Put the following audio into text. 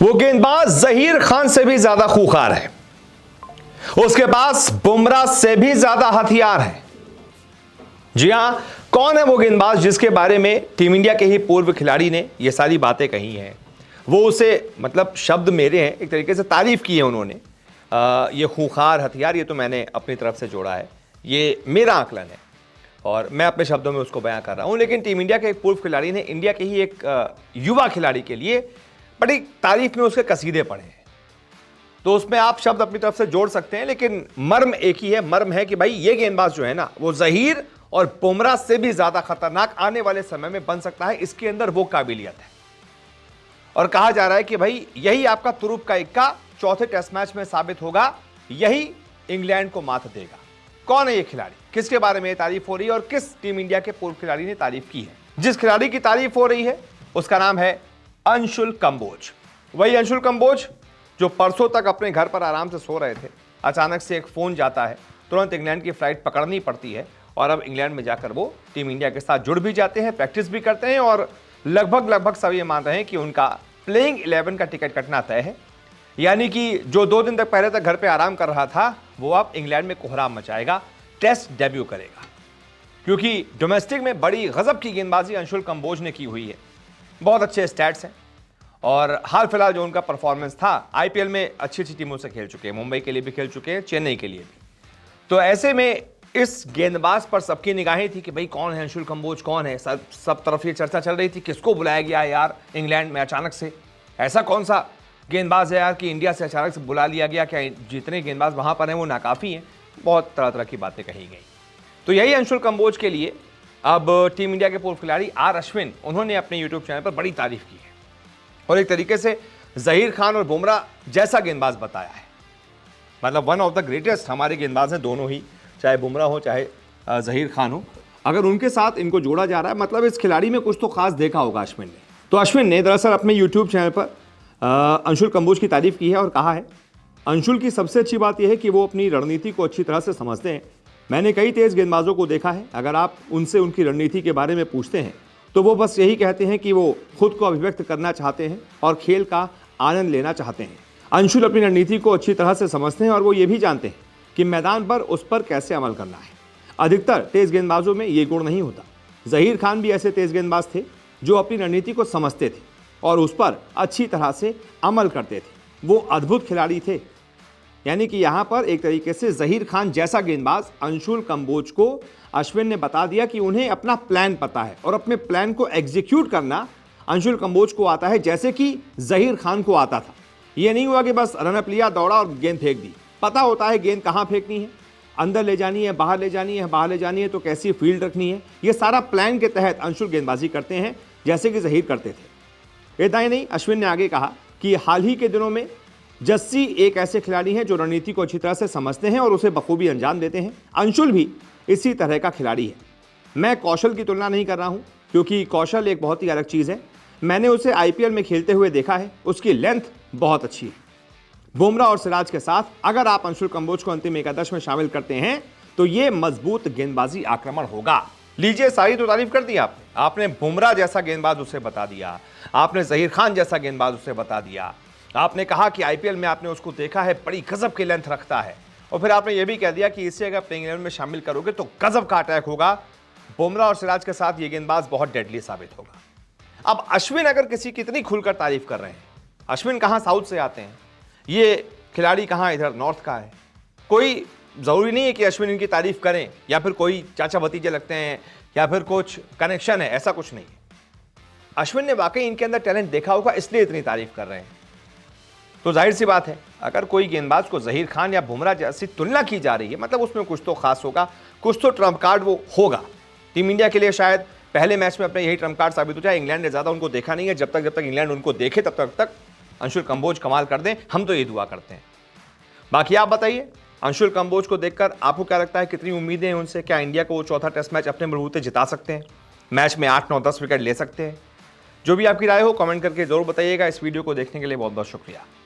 वो गेंदबाज जहीर खान से भी ज्यादा खूंखार है। उसके पास बुमराह से भी ज्यादा हथियार है। जी हां, कौन है वो गेंदबाज जिसके बारे में टीम इंडिया के ही पूर्व खिलाड़ी ने ये सारी बातें कही हैं? वो उसे मतलब शब्द मेरे हैं, एक तरीके से तारीफ की है उन्होंने। ये खूंखार हथियार, ये तो मैंने अपनी तरफ से जोड़ा है, ये मेरा आकलन है और मैं अपने शब्दों में उसको बयां कर रहा हूं। लेकिन टीम इंडिया के एक पूर्व खिलाड़ी ने इंडिया के ही एक युवा खिलाड़ी के लिए बड़ी तारीफ में उसके कसीदे पढ़े हैं, तो उसमें आप शब्द अपनी तरफ से जोड़ सकते हैं, लेकिन मर्म एक ही है। मर्म है कि भाई ये गेंदबाज जो है ना, वो जहीर और बुमराह से भी ज्यादा खतरनाक आने वाले समय में बन सकता है। इसके अंदर वो काबिलियत है और कहा जा रहा है कि भाई यही आपका तुरुप का इक्का चौथे टेस्ट मैच में साबित होगा, यही इंग्लैंड को मात देगा। कौन है ये खिलाड़ी, किसके बारे में तारीफ हो रही है और किस टीम इंडिया के पूर्व खिलाड़ी ने तारीफ की है? जिस खिलाड़ी की तारीफ हो रही है उसका नाम है अंशुल कंबोज। वही अंशुल कंबोज जो परसों तक अपने घर पर आराम से सो रहे थे, अचानक से एक फोन जाता है, तुरंत इंग्लैंड की फ्लाइट पकड़नी पड़ती है और अब इंग्लैंड में जाकर वो टीम इंडिया के साथ जुड़ भी जाते हैं, प्रैक्टिस भी करते हैं और लगभग सब ये मान रहे हैं कि उनका प्लेइंग 11 का टिकट कटना तय है। यानी कि जो 2 दिन तक पहले तक घर पे आराम कर रहा था, वो अब इंग्लैंड में कोहराम मचाएगा, टेस्ट डेब्यू करेगा। क्योंकि डोमेस्टिक में बड़ी गजब की गेंदबाजी अंशुल कंबोज ने की हुई है, बहुत अच्छे स्टैट्स हैं और हाल फिलहाल जो उनका परफॉर्मेंस था, आईपीएल में अच्छी टीमों से खेल चुके हैं, मुंबई के लिए भी खेल चुके हैं, चेन्नई के लिए भी। तो ऐसे में इस गेंदबाज पर सबकी निगाहें थी कि भाई कौन है अंशुल कंबोज, कौन है। सब तरफ ये चर्चा चल रही थी, किसको बुलाया गया है यार इंग्लैंड में अचानक से, ऐसा कौन सा गेंदबाज है यार कि इंडिया से अचानक से बुला लिया गया, क्या जितने गेंदबाज वहां पर हैं वो नाकाफी हैं। बहुत तरह की बातें कही गई। तो यही अंशुल कंबोज के लिए अब टीम इंडिया के पूर्व खिलाड़ी आर अश्विन, उन्होंने अपने यूट्यूब चैनल पर बड़ी तारीफ की है और एक तरीके से जहीर खान और बुमराह जैसा गेंदबाज बताया है। मतलब वन ऑफ द ग्रेटेस्ट हमारे गेंदबाज हैं दोनों ही, चाहे बुमराह हो चाहे जहीर खान हो। अगर उनके साथ इनको जोड़ा जा रहा है, मतलब इस खिलाड़ी में कुछ तो खास देखा होगा अश्विन ने। तो अश्विन ने दरअसल अपने यूट्यूब चैनल पर अंशुल कंबोज की तारीफ की है और कहा है, अंशुल की सबसे अच्छी बात यह है कि वो अपनी रणनीति को अच्छी तरह से समझते हैं। मैंने कई तेज गेंदबाजों को देखा है, अगर आप उनसे उनकी रणनीति के बारे में पूछते हैं तो वो बस यही कहते हैं कि वो खुद को अभिव्यक्त करना चाहते हैं और खेल का आनंद लेना चाहते हैं। अंशुल अपनी रणनीति को अच्छी तरह से समझते हैं और वो ये भी जानते हैं कि मैदान पर उस पर कैसे अमल करना है। अधिकतर तेज गेंदबाजों में ये गुण नहीं होता। जहीर खान भी ऐसे तेज गेंदबाज थे जो अपनी रणनीति को समझते थे और उस पर अच्छी तरह से अमल करते थे। वो अद्भुत खिलाड़ी थे। यानी कि यहाँ पर एक तरीके से जहीर खान जैसा गेंदबाज अंशुल कंबोज को अश्विन ने बता दिया कि उन्हें अपना प्लान पता है और अपने प्लान को एग्जीक्यूट करना अंशुल कंबोज को आता है, जैसे कि जहीर खान को आता था। ये नहीं हुआ कि बस रनअप लिया, दौड़ा और गेंद फेंक दी। पता होता है गेंद कहाँ फेंकनी है, अंदर ले जानी है, बाहर ले जानी है, बाहर ले जानी है तो कैसी फील्ड रखनी है। ये सारा प्लान के तहत अंशुल गेंदबाजी करते हैं, जैसे कि जहीर करते थे। इतना ही नहीं, अश्विन ने आगे कहा कि हाल ही के दिनों में जस्सी एक ऐसे खिलाड़ी हैं जो रणनीति को अच्छी तरह से समझते हैं और उसे बखूबी अंजाम देते हैं। अंशुल भी इसी तरह का खिलाड़ी है। मैं कौशल की तुलना नहीं कर रहा हूं, क्योंकि कौशल एक बहुत ही अलग चीज़ है। मैंने उसे आईपीएल में खेलते हुए देखा है, उसकी लेंथ बहुत अच्छी है। बुमराह और सिराज के साथ अगर आप अंशुल कंबोज को अंतिम एकादश में शामिल करते हैं तो ये मजबूत गेंदबाजी आक्रमण होगा। लीजिए, सारी तो तारीफ कर दी आपने बुमराह जैसा गेंदबाज उसे बता दिया, आपने जहीर खान जैसा गेंदबाज उसे बता दिया, आपने कहा कि आईपीएल में आपने उसको देखा है, बड़ी गजब की लेंथ रखता है, और फिर आपने यह भी कह दिया कि इसे अगर प्लेइंग 11 में शामिल करोगे तो गजब का अटैक होगा। बुमराह और सिराज के साथ ये गेंदबाज बहुत डेडली साबित होगा। अब अश्विन अगर किसी की इतनी खुलकर तारीफ कर रहे हैं, अश्विन कहां साउथ से आते हैं, ये खिलाड़ी कहां इधर नॉर्थ का है, कोई जरूरी नहीं है कि अश्विन इनकी तारीफ करें या फिर कोई चाचा भतीजे लगते हैं या फिर कुछ कनेक्शन है, ऐसा कुछ नहीं है। अश्विन ने वाकई इनके अंदर टैलेंट देखा होगा, इसलिए इतनी तारीफ कर रहे हैं। तो जाहिर सी बात है, अगर कोई गेंदबाज को जहीर खान या बुमराह जैसी तुलना की जा रही है, मतलब उसमें कुछ तो खास होगा, कुछ तो ट्रम्प कार्ड वो होगा। टीम इंडिया के लिए शायद पहले मैच में अपने यही ट्रम्प कार्ड साबित हो जाए। इंग्लैंड ने ज्यादा उनको देखा नहीं है, जब तक इंग्लैंड उनको देखे तब तक अंशुल कंबोज कमाल कर दें, हम तो ये दुआ करते हैं। बाकी आप बताइए, अंशुल कंबोज को देखकर आपको क्या लगता है, कितनी उम्मीदें हैं उनसे? क्या इंडिया को वो चौथा टेस्ट मैच अपने बलबूते जिता सकते हैं, मैच में 8, 9, 10 विकेट ले सकते हैं? जो भी आपकी राय हो कमेंट करके जरूर बताइएगा। इस वीडियो को देखने के लिए बहुत बहुत शुक्रिया।